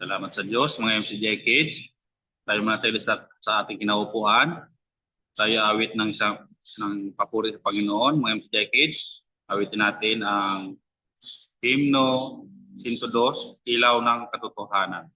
Salamat sa Diyos, mga MCJ Kids. Tayo muna tayo sa ating kinaupuan. Tayo awit ng papuri sa Panginoon, mga MCJ Kids. Awitin natin ang himno 102, Ilaw ng Katotohanan.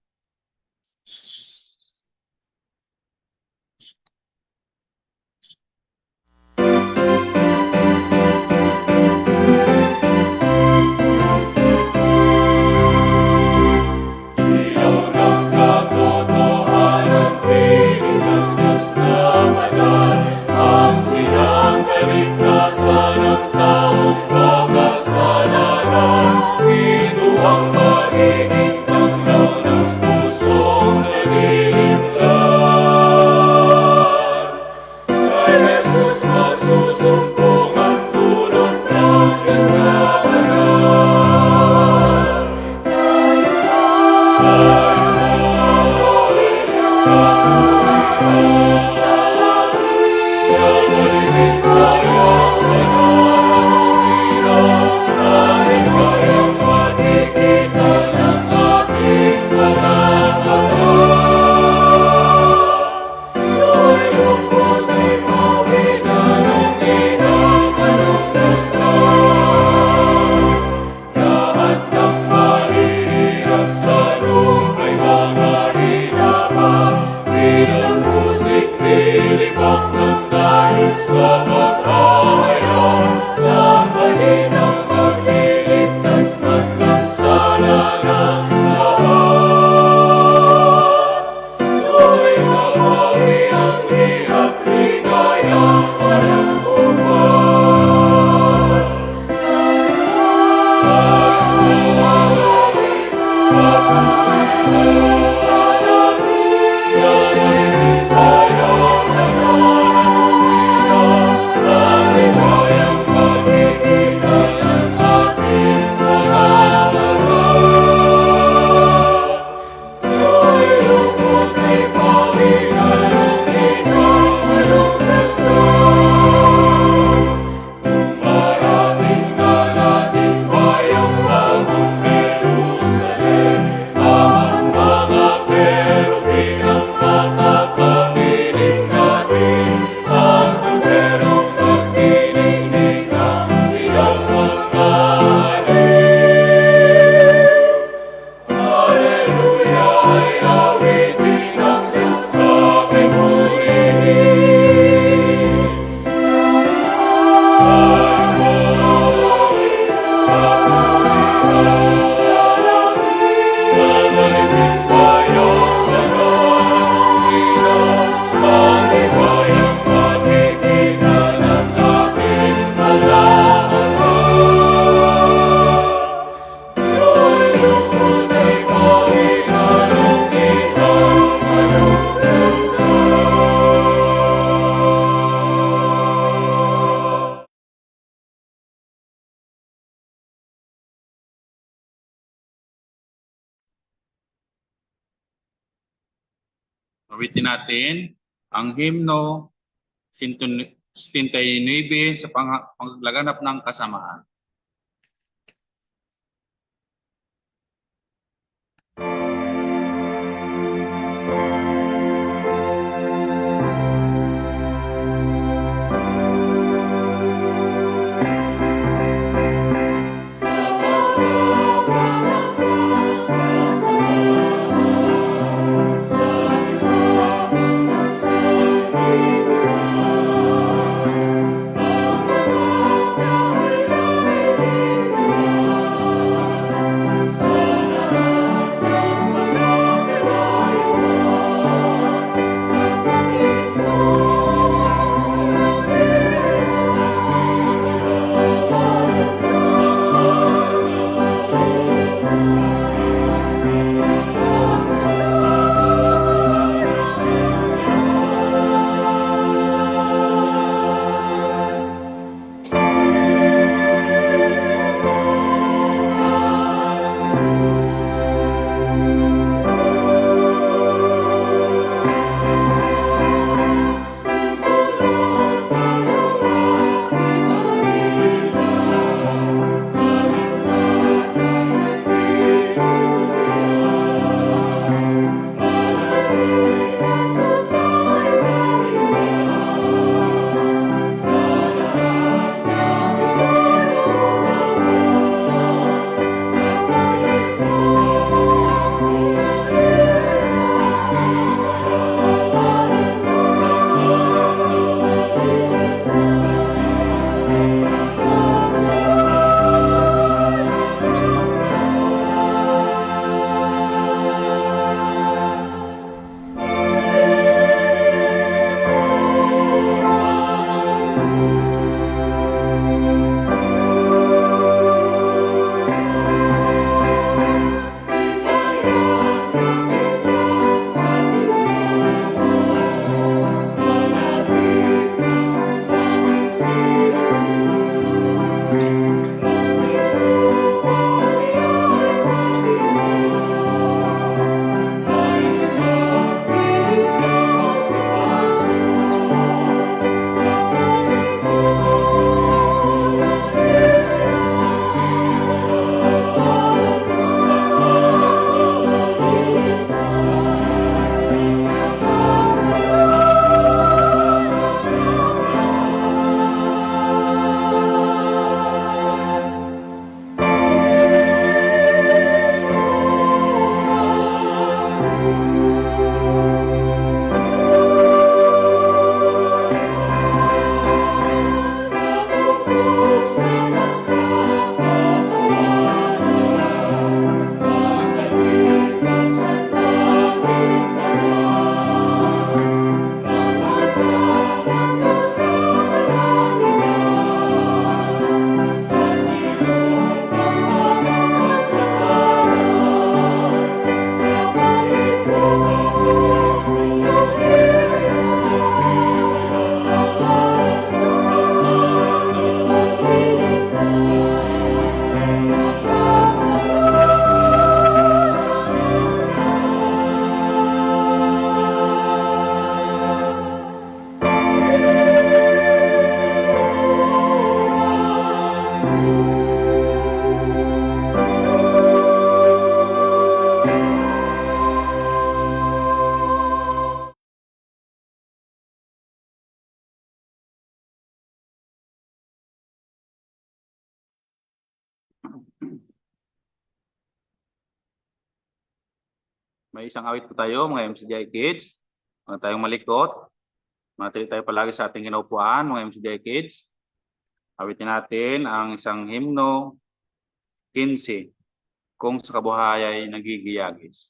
Lord, Awitin natin ang himno 79 sa paglaganap ng kasamaan. May isang awit po tayo, mga MCGI Kids. Huwag tayong malikot. Manatili tayo palagi sa ating kinaupuan, mga MCGI Kids. Awitin natin ang isang himno 15, Kung sa kabuhayan ay nagigiyagis.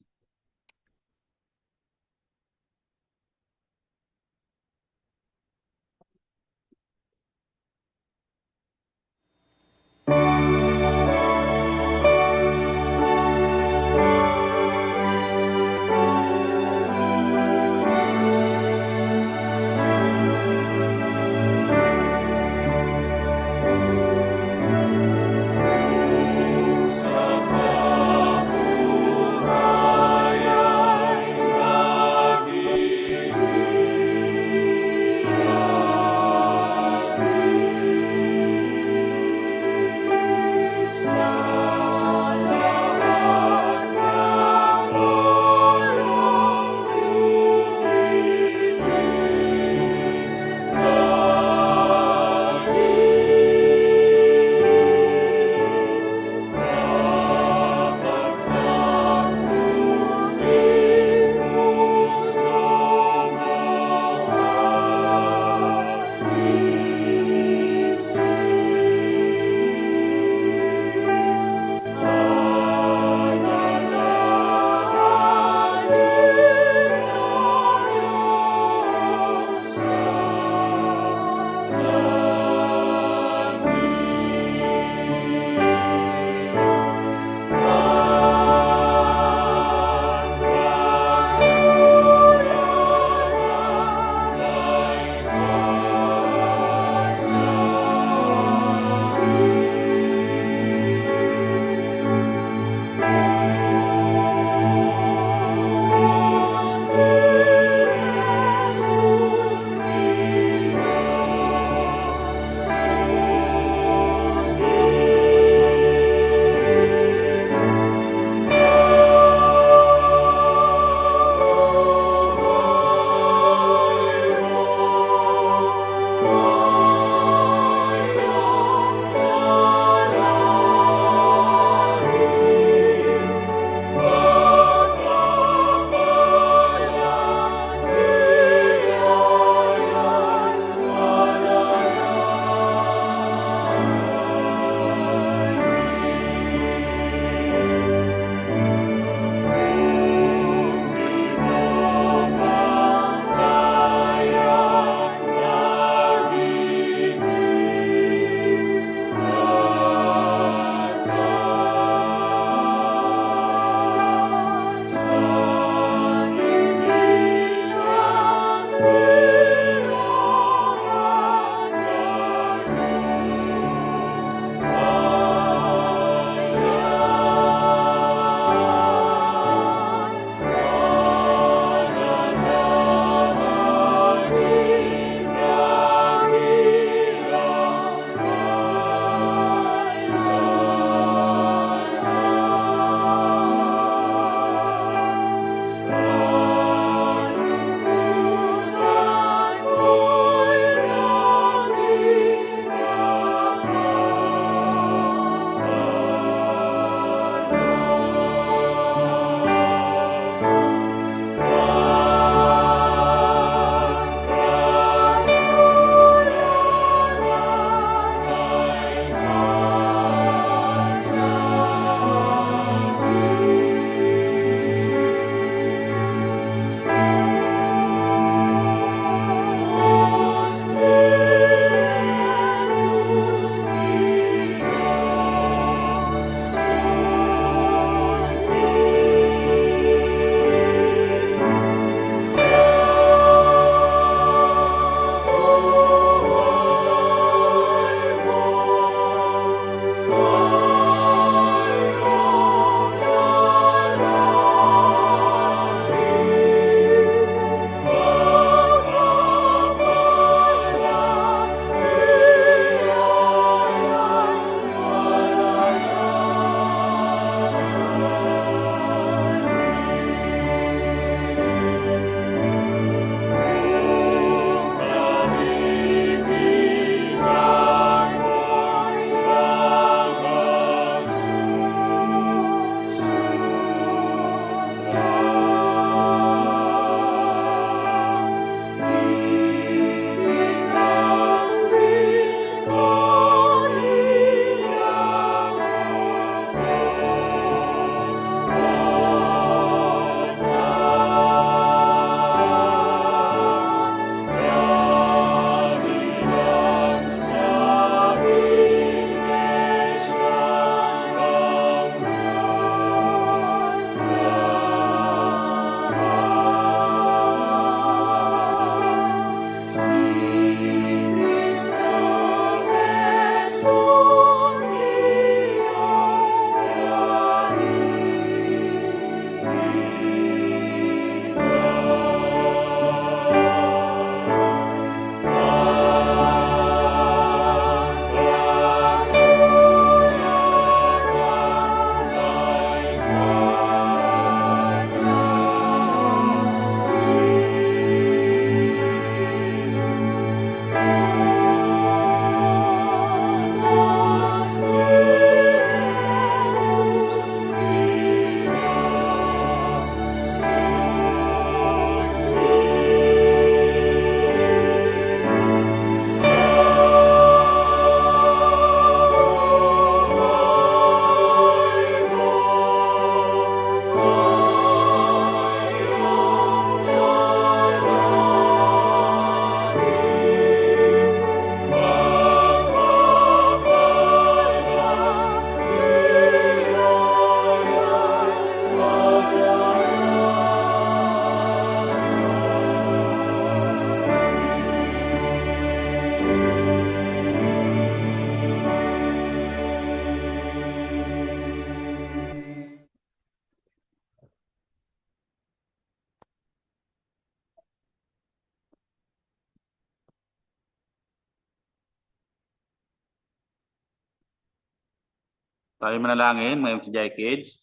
Tayo manalangin, mga MCGI Kids.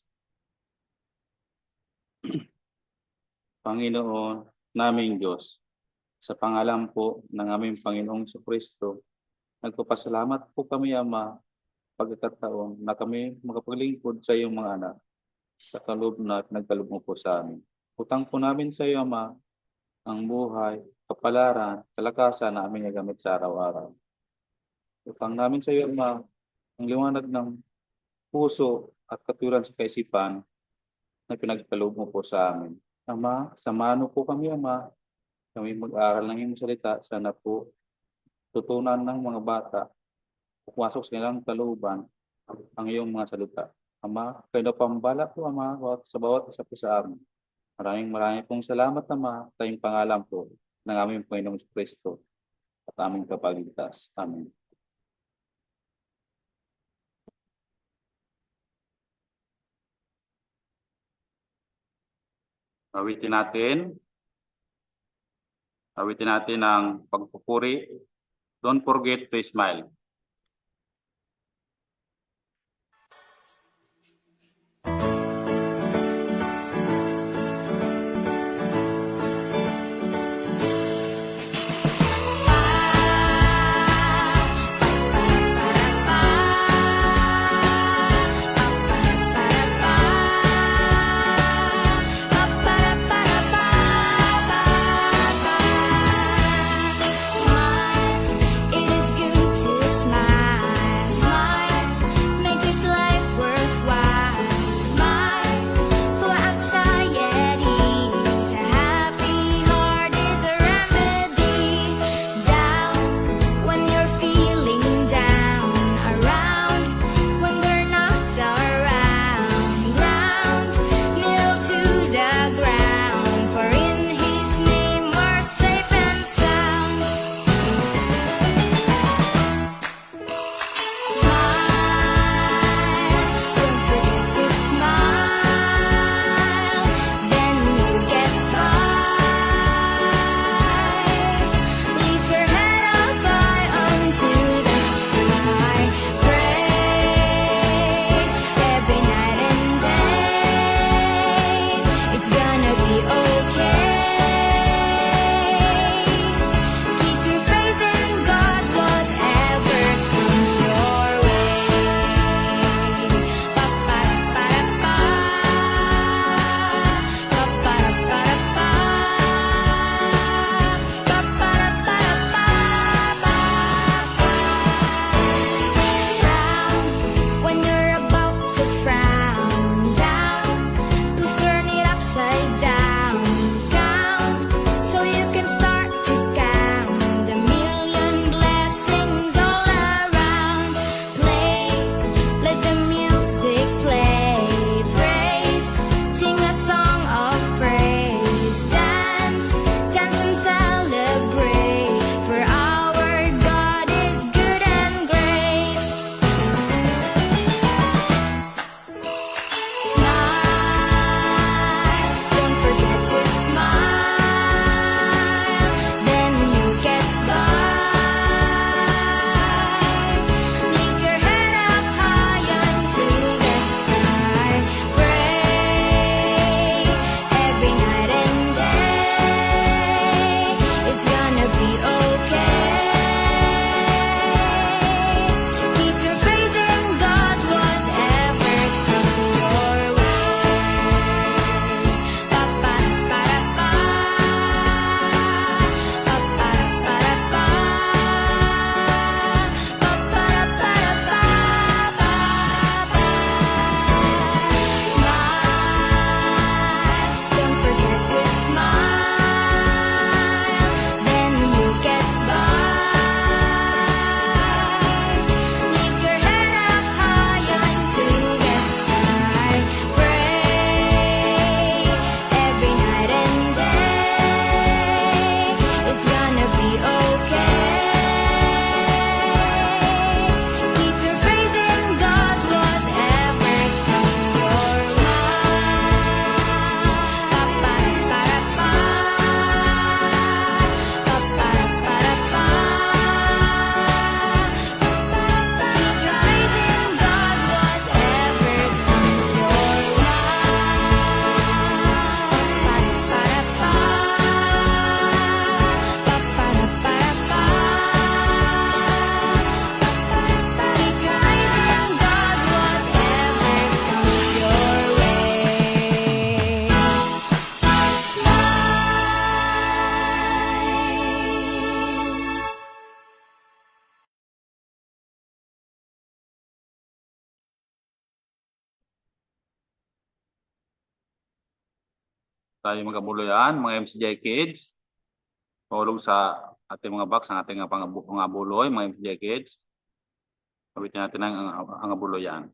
Panginoon, naming Diyos, sa pangalan po ng aming Panginoong Kristo, nagpapasalamat po kami, Ama, pagkakataon na kami makapaglingkod sa iyong mga anak sa kaloob na at nagkaloob mo po sa amin. Utang po namin sa iyo, Ama, ang buhay, kapalaran, kalakasan na aming nagamit sa araw-araw. Utang namin sa iyo, Ama, ang liwanag ng puso at katuran sa kaisipan na pinagkaloob mo po sa amin. Ama, samahan mo po kami, Ama, kami mag-aaral ng iyong salita. Sana po tutunan ng mga bata, pumasok sa nilang kalooban ang iyong mga salita. Ama, kayo na pambala po, Ama, sa bawat isa po sa amin. Maraming pong salamat, Ama, sa iyong pangalan po ng aming Panginoong Kristo at aming kapagligtas. Amen. Awitin natin ang pagpupuri. Don't forget to smile. Smile, it is good to tayo magabuluyan, mga MCJ Kids. Paulog sa ating mga box, ang ating mga buloy, mga MCJ Kids. Kabitin natin ang abuluyan.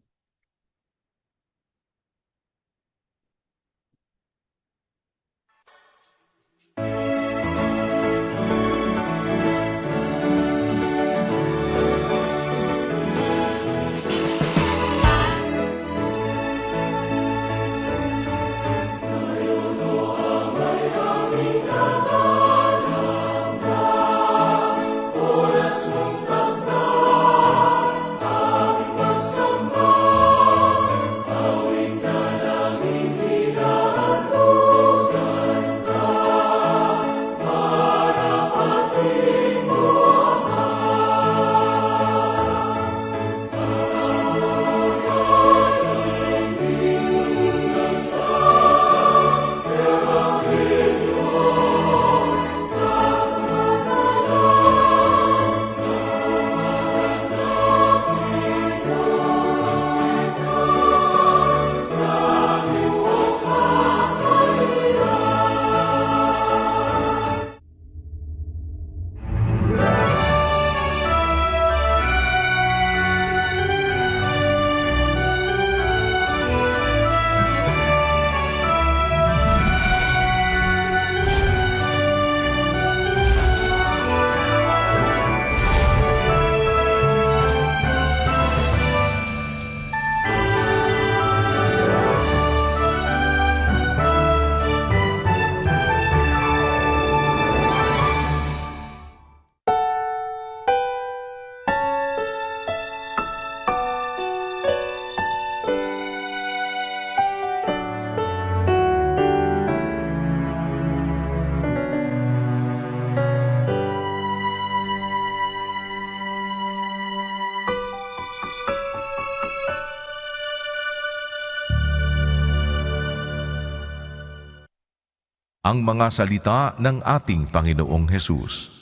Ang mga salita ng ating Panginoong Hesus.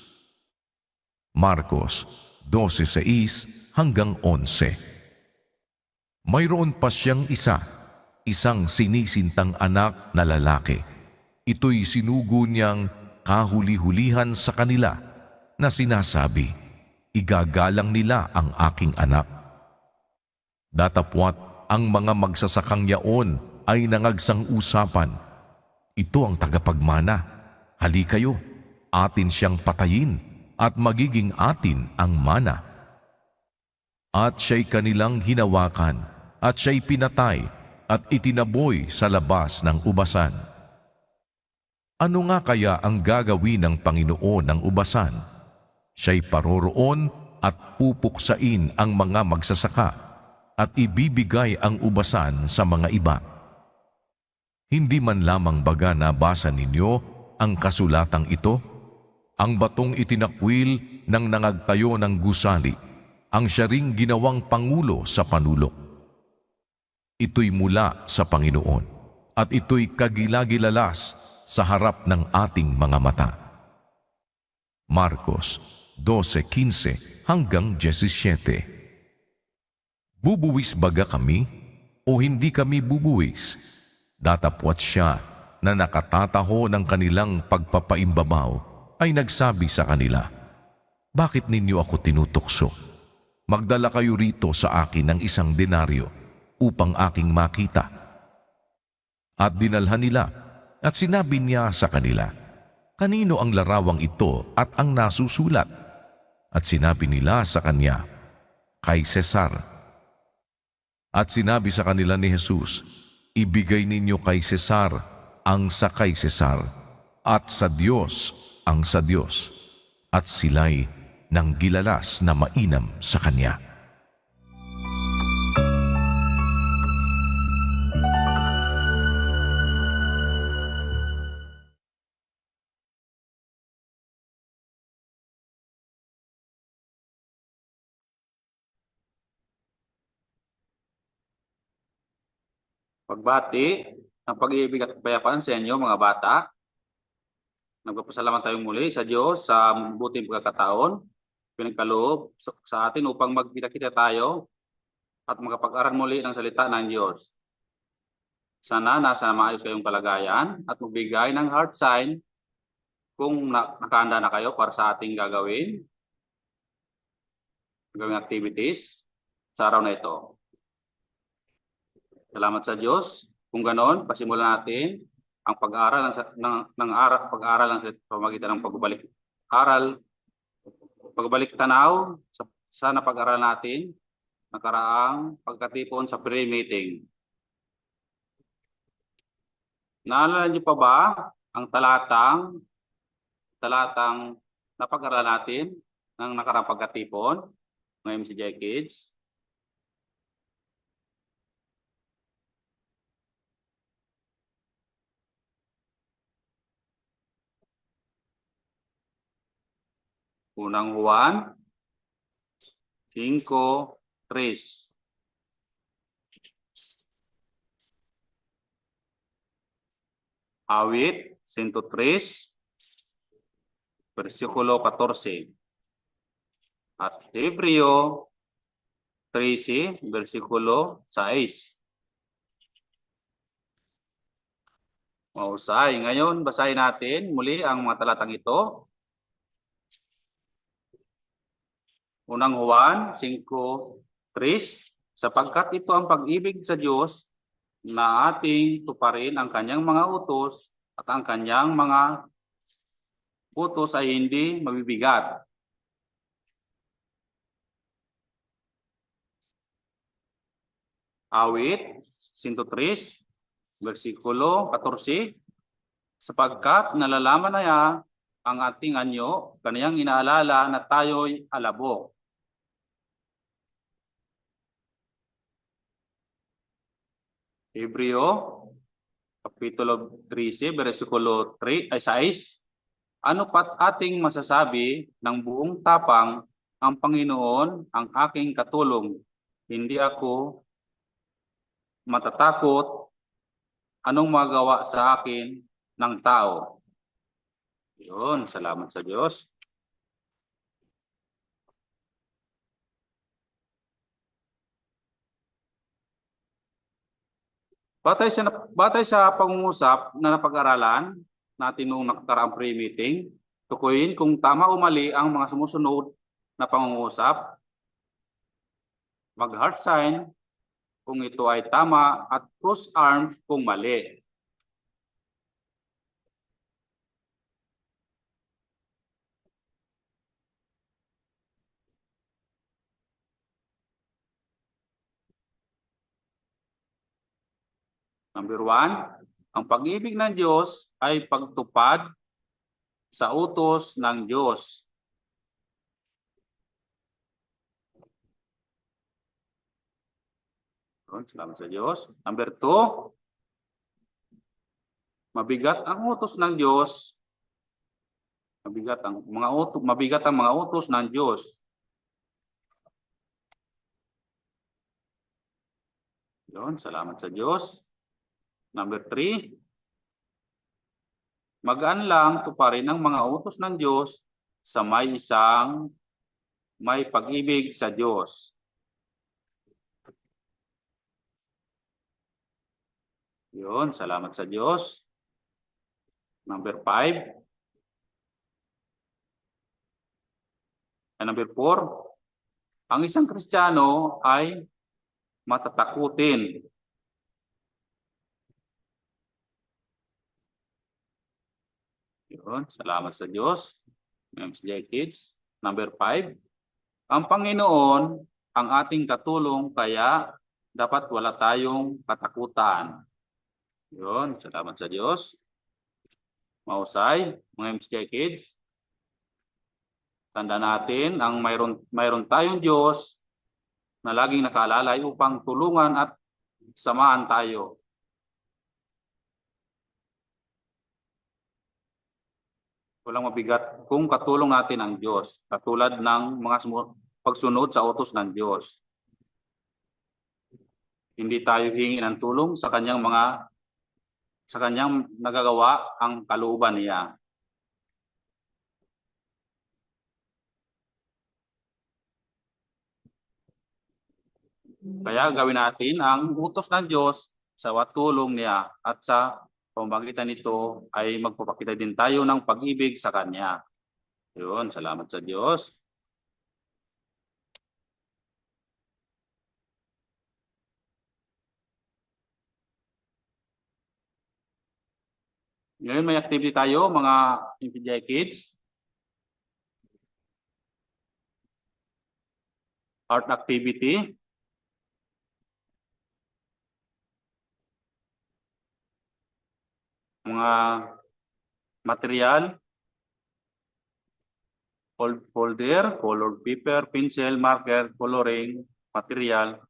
Marcos 12:6 hanggang 11. Mayroon pa siyang isang sinisintang anak na lalaki. Ito'y sinugo niyang kahuli-hulihan sa kanila na sinasabi, "Igagalang nila ang aking anak." Datapwat ang mga magsasakang yaon ay nangagsang-usapan, "Ito ang tagapagmana. Hali kayo, atin siyang patayin at magiging atin ang mana." At siya'y kanilang hinawakan at siya'y pinatay at itinaboy sa labas ng ubasan. Ano nga kaya ang gagawin ng Panginoon ng ubasan? Siya'y paroroon at pupuksain ang mga magsasaka at ibibigay ang ubasan sa mga iba. Hindi man lamang baga nabasa ninyo ang kasulatang ito? Ang batong itinakwil ng nangagtayo ng gusali, ang siya ring ginawang pangulo sa panulok. Ito'y mula sa Panginoon, at ito'y kagilagilalas sa harap ng ating mga mata. Marcos 12:15 hanggang 17. Bubuwis baga kami o hindi kami bubuwis? Datapwat siya na nakatataho ng kanilang pagpapaimbabaw ay nagsabi sa kanila, "Bakit ninyo ako tinutukso? Magdala kayo rito sa akin ng 1 denaryo upang aking makita." At dinalhan nila at sinabi niya sa kanila, "Kanino ang larawang ito at ang nasusulat?" At sinabi nila sa kanya, "Kay Cesar." At sinabi sa kanila ni Jesus, "Ibigay ninyo kay Cesar ang sa kay Cesar, at sa Diyos ang sa Diyos." At sila'y nanggilalas na mainam sa kanya. Pagbati ng pag-ibig at kapayapaan sa inyo mga bata. Nagpapasalamat tayong muli sa Diyos sa mabuting pagkakataon, pinagkaloob sa atin upang magkita-kita tayo at makapag-aral muli ng salita ng Diyos. Sana nasa maayos kayong kalagayan at magbigay ng heart sign kung nakahanda na kayo para sa ating gagawing activities sa araw na ito. Salamat sa Diyos. Kung ganon, pasimulan natin ang pag-aaral sa pamamagitan ng pagbalik tanaw sa napag-aral natin nakaraang pagkatipon sa pre-meeting. Naalala niyo pa ba ang talatang napag-aral natin ng nakaraang pagkatipon ng MCJ Kids? Unang Juan 5:3. Awit 103, versikulo 14. At Hebreo 13, versikulo 6. Mahusay. Ngayon, basahin natin muli ang mga talatang ito. Unang Juan 5:3, sapagkat ito ang pag-ibig sa Diyos na ating tuparin ang kanyang mga utos at ang kanyang mga utos ay hindi mabibigat. Awit 103, versikulo 14, sapagkat nalalaman na niya ang ating anyo, kaniyang inaalala na tayo'y alabo. Hebreo, kapitulo 13, versikulo 6, ano pat ating masasabi ng buong tapang, ang Panginoon ang aking katulong, hindi ako matatakot anong magawa sa akin ng tao. Yun, salamat sa Diyos. Batay sa pangungusap na napag-aralan natin noong nakaraang pre-meeting, tukuyin kung tama o mali ang mga sumusunod na pangungusap, mag-heart sign kung ito ay tama at cross arms kung mali. Number 1, ang pag-ibig ng Diyos ay pagtupad sa utos ng Diyos. Salamat sa Diyos. Number 2, mabigat ang utos ng Diyos. Mabigat ang mga utos ng Diyos. Yun, salamat sa Diyos. Number 3, magaan lang tuparin ang mga utos ng Diyos sa may pag-ibig sa Diyos. Yun, salamat sa Diyos. Number 5. Number 4, ang isang Kristiyano ay matatakutin. Yun, salamat sa Diyos. MCJ Kids. Number 5, ang Panginoon ang ating katulong kaya dapat wala tayong katakutan. Yun, salamat sa Diyos. Mahusay, mga MCJ Kids. Tanda natin ang mayroon tayong Diyos na laging nakaalalay upang tulungan at samahan tayo. Walang mabigat kung katulong natin ang Diyos, katulad ng mga pagsunod sa utos ng Diyos. Hindi tayo hingi ng tulong sa kanyang nagagawa ang kalooban niya. Kaya gawin natin ang utos ng Diyos sa watulong niya at sa pamamagitan nito ay magpapakita din tayo ng pag-ibig sa Kanya. Yun, salamat sa Diyos. Ngayon may activity tayo mga MPGI kids. Art activity. Mga material. Folder, colored paper, pencil, marker, coloring, material,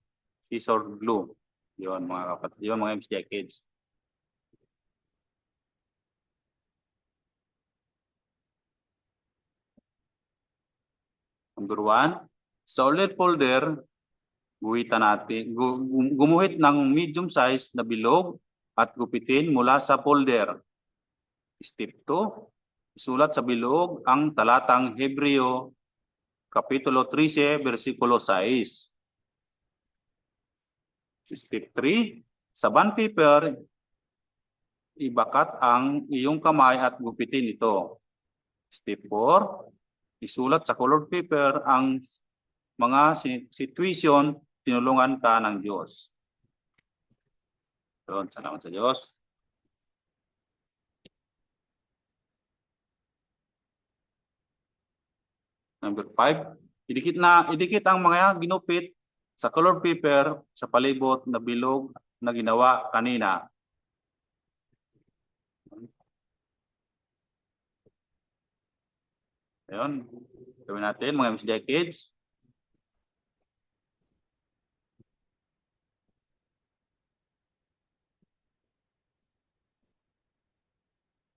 scissor, glue. Yun mga kapatid, yun mga MCI kids. Number 1, sa ulit folder, gumuhit ng medium size na bilog at gupitin mula sa folder. Step 2, isulat sa bilog ang talatang Hebreo, Kapitulo 13, versikulo 6. Step 3, sa bond paper, ibakat ang iyong kamay at gupitin ito. Step 4, isulat sa colored paper ang mga situation, tinulungan ka ng Diyos. Yun, salamat sa Diyos. Number 5, idikit ang mga ginupit sa colored paper sa palibot na bilog na ginawa kanina. Ayun, gawin natin mga MCI kids.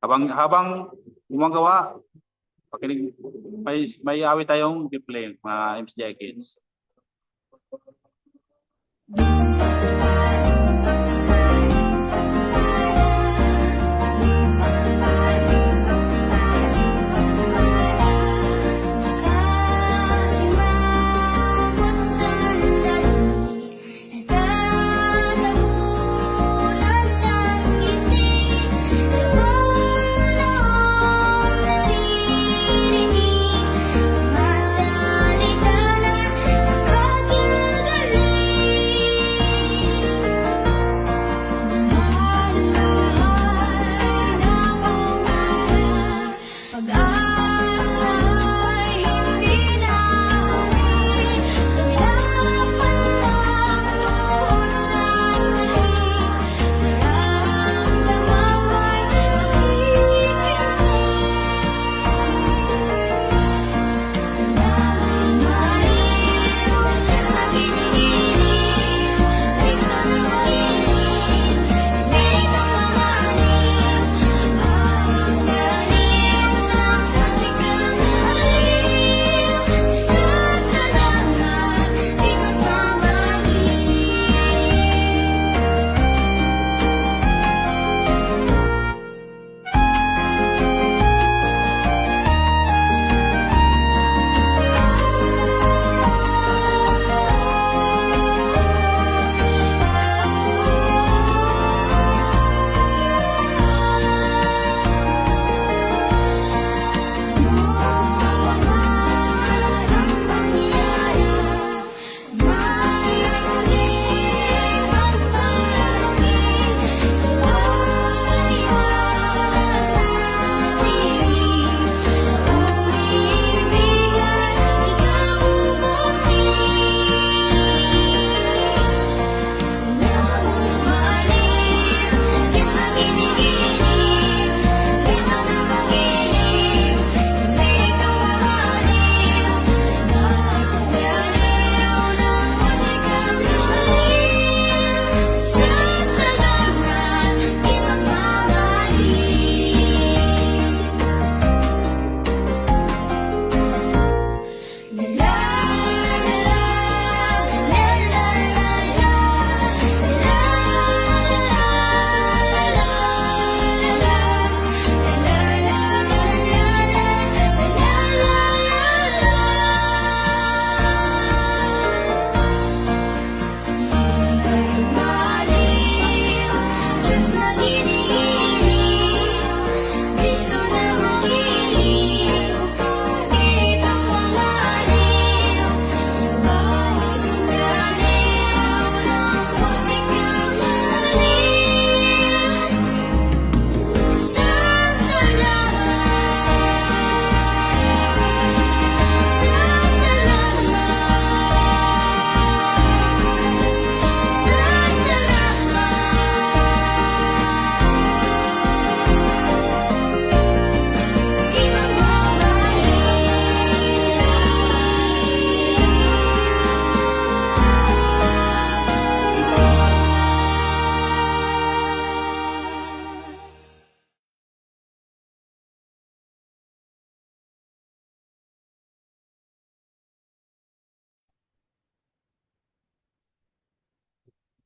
Habang gumagawa, pakinig, may awit tayong replay mga MCI kids.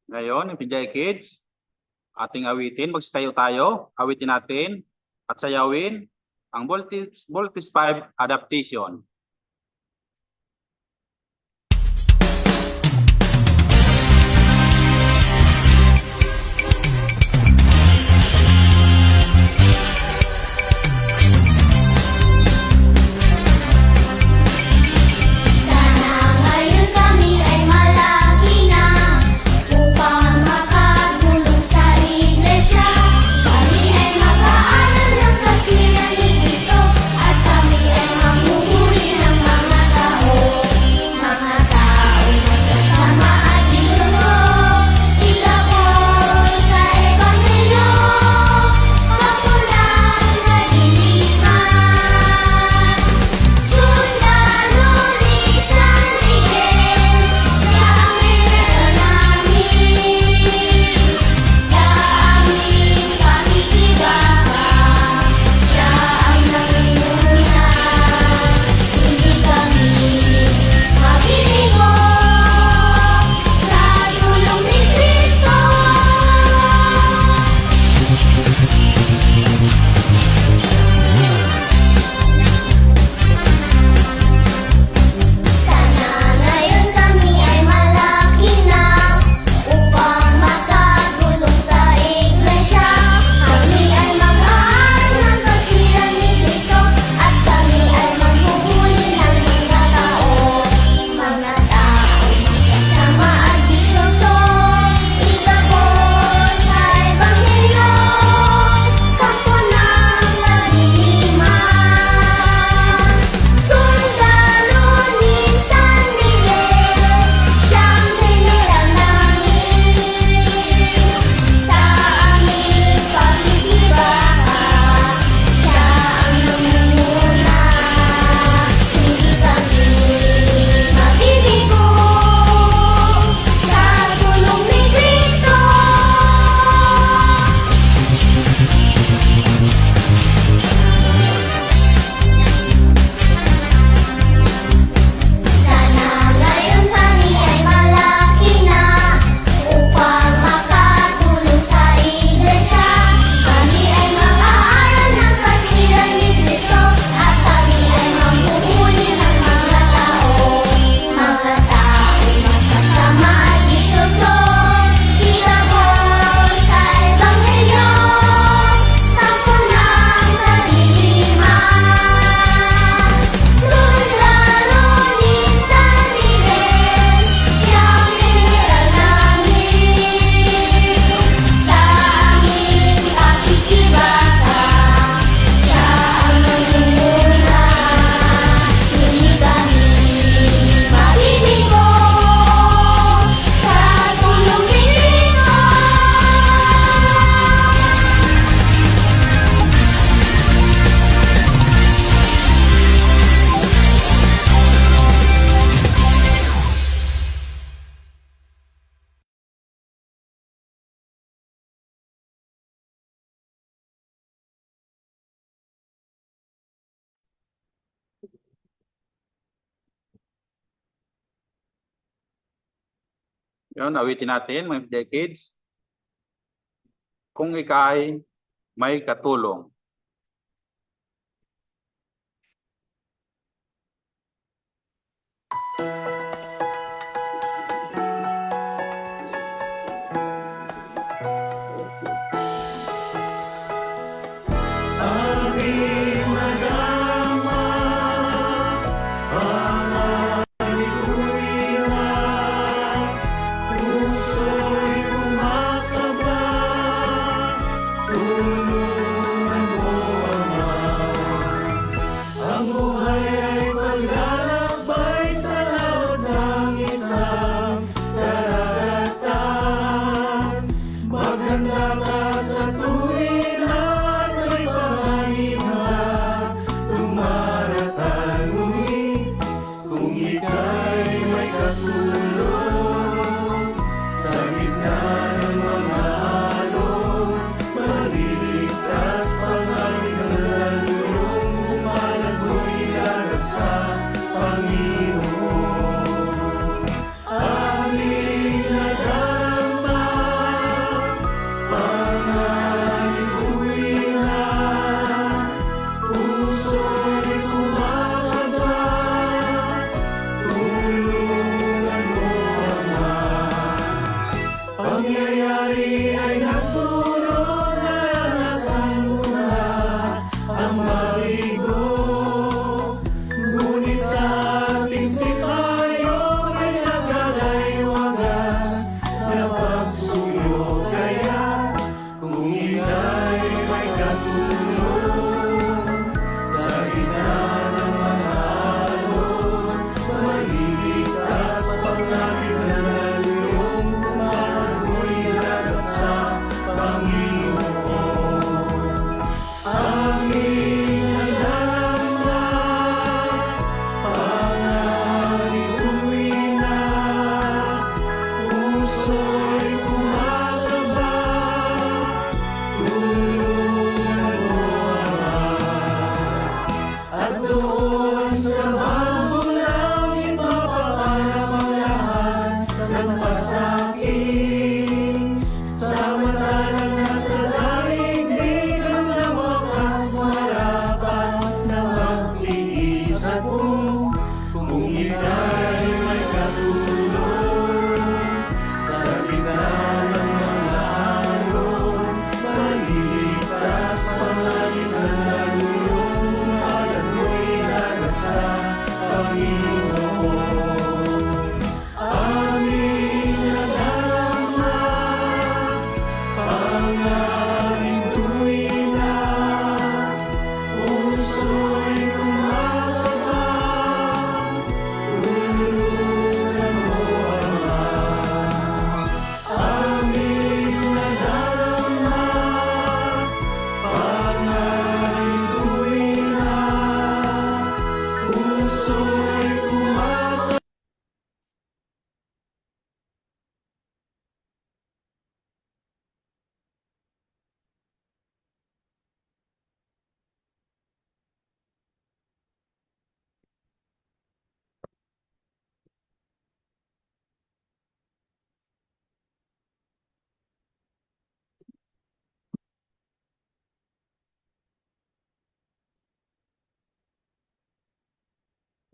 Ngayon, MPJ Kids, ating awitin. Magsitayo tayo. Awitin natin at sayawin ang Voltage 5 adaptation. Sana ngayon kami ay malaki na upang makatulong sa iglesia. Kami ay mag-aaral ng kasiyahan ni Kristo at kami ay mamumuhi ng mga tao masasama at Diyos. Ilabot sa Ebanghelyo, kapulang kadiliman. Sundalo ni San Miguel, siya ang nananalangin sa aming pakikibaka. Siya ang nangunguna, hindi kami mabibigo sa tulong ni Kristo. Sana ngayon kami ay malaki na upang makatulong sa iglesia. Kami ay mag-aaral ng kasiyahan ni Kristo at kami ay mamumuhi ng mga tao masasama at Diyoso. Ilabot sa Ebanghelyo, kampo ng kadiliman. Sundalo ni San Miguel, siyang nananalangin sa aming pakikibaka. Siya ang nangunguna, hindi kami mabibigo sa tulong ni Kristo. Sana ngayon kami ay malaki na upang makatulong sa iglesia. Kami ay mag-aaral ng kasiyahan ni Kristo at kami ay mamumuhi ng mga tao masasama at Diyoso. Ilabot sa Ebanghelyo, kampo ng kadiliman. Sundalo ni San Miguel, siyang nananalangin sa aming pakikibaka. Siya ang nangunguna, hindi kami mabibigo sa tulong ni Kristo. Yun, awitin natin mga MPJ Kids. Kung ikay may katulong. Maghanda ka sa tuwin at may pangangina.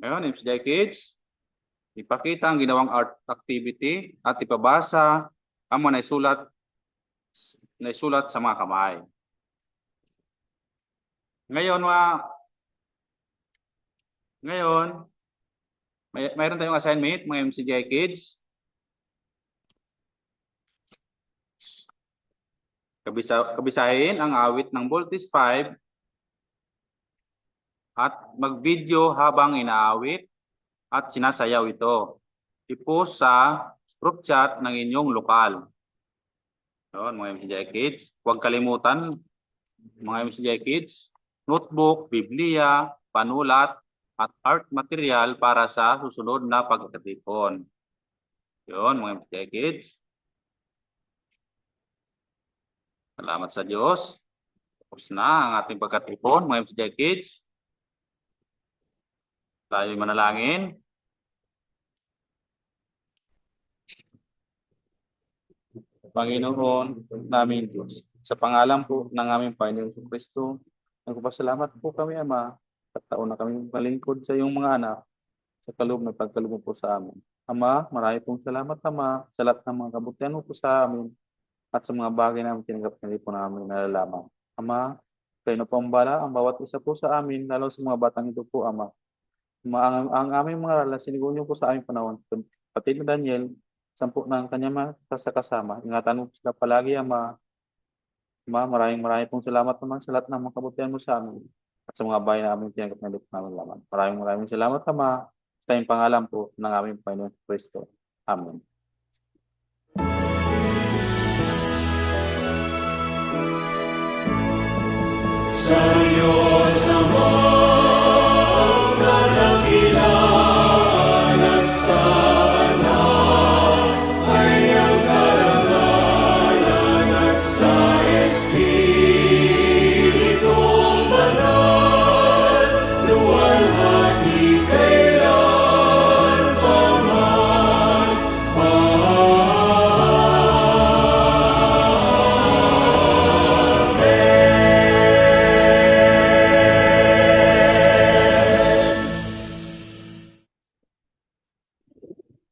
Ngayon, MCJ Kids, ipakita ang ginawang art activity at ipabasa ang mga naisulat sa mga kamay. Ngayon, mayroon tayong assignment, mga MCJ Kids. Kabisahin ang awit ng Voltes 5 at mag-video habang inaawit at sinasayaw ito. I-post sa group chat ng inyong lokal. Yun, mga MCJ Kids. Huwag kalimutan, mga MCJ Kids, notebook, Biblia, panulat, at art material para sa susunod na pagkatipon. Yun, mga MCJ Kids. Salamat sa Diyos. Tapos na ang ating pagkatipon, mga MCJ Kids. Tayo manalangin. Panginoon namin Diyos, sa pangalan po ng aming Panginoon sa Kristo, nagpapasalamat po kami, Ama, at taon na kami malingkod sa iyong mga anak sa kaloob na pagkaloob mo po sa amin. Ama, marami pong salamat, Ama, sa lahat ng mga kabutihan mo po sa amin at sa mga bagay na tinanggap na po namin nalalaman. Ama, kayo na po ang bala, ang bawat isa po sa amin, lalo sa mga batang ito po, Ama. Ang aming mga ralas, sinigo niyo po sa aming panahon. Pati na Daniel, 10 ng kanyang kasama. Ingatan mo sila palagi, Ama. Ama, maraming pong salamat naman sa lahat ng mga kabutihan mo sa amin at sa mga bayan na aming tinanggap na namin laman. Maraming salamat, Ama, sa iyong pangalan po ng aming Panginoon Kristo. Amen. Sa Diyos Amang kadakilaan at sa Anak ay ang karangalan at sa Espiritong Banal, luwalhati kailanman.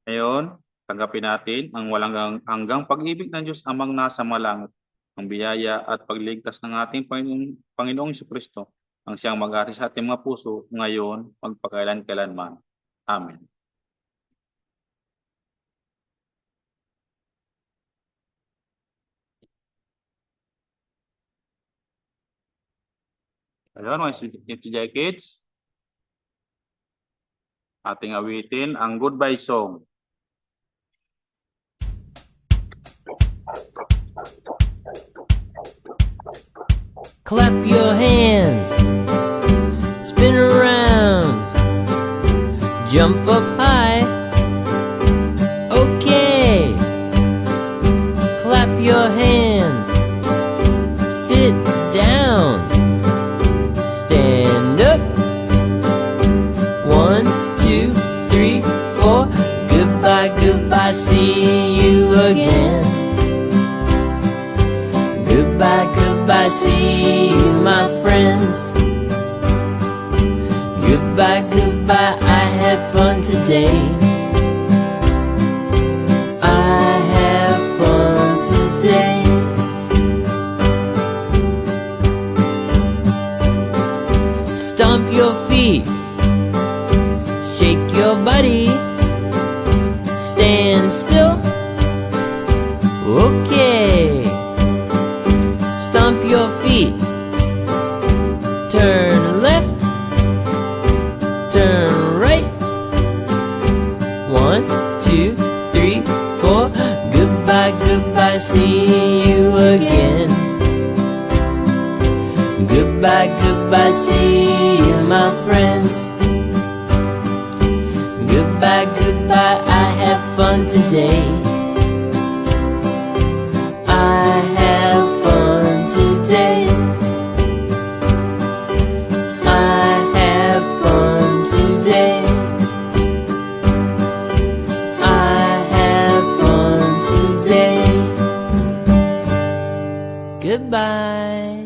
Ngayon, tanggapin natin ang walang hanggang pag-ibig ng Diyos Amang nasa malangit, ang biyaya at pagligtas ng ating Panginoong Jesucristo, ang siyang mag-ari sa ating mga puso ngayon, magpakailan-kailanman. Amen. Ayun, mga MCJ Kids, ating awitin ang goodbye song. Clap your hands, spin around, jump up high. Okay, clap your hands, sit down, stand up. 1, 2, 3, 4. Goodbye, goodbye, see you again. Goodbye, goodbye, see you, my friends. Goodbye, goodbye, I had fun today. I had fun today. Stomp your feet, shake your body, stand still. Okay. Stomp your feet, turn left, turn right. 1, 2, 3, 4. Goodbye, goodbye, see you again. Goodbye, goodbye, see you, my friends. Goodbye, goodbye, I had fun today. I had fun today. I had fun today. I had fun today. Goodbye.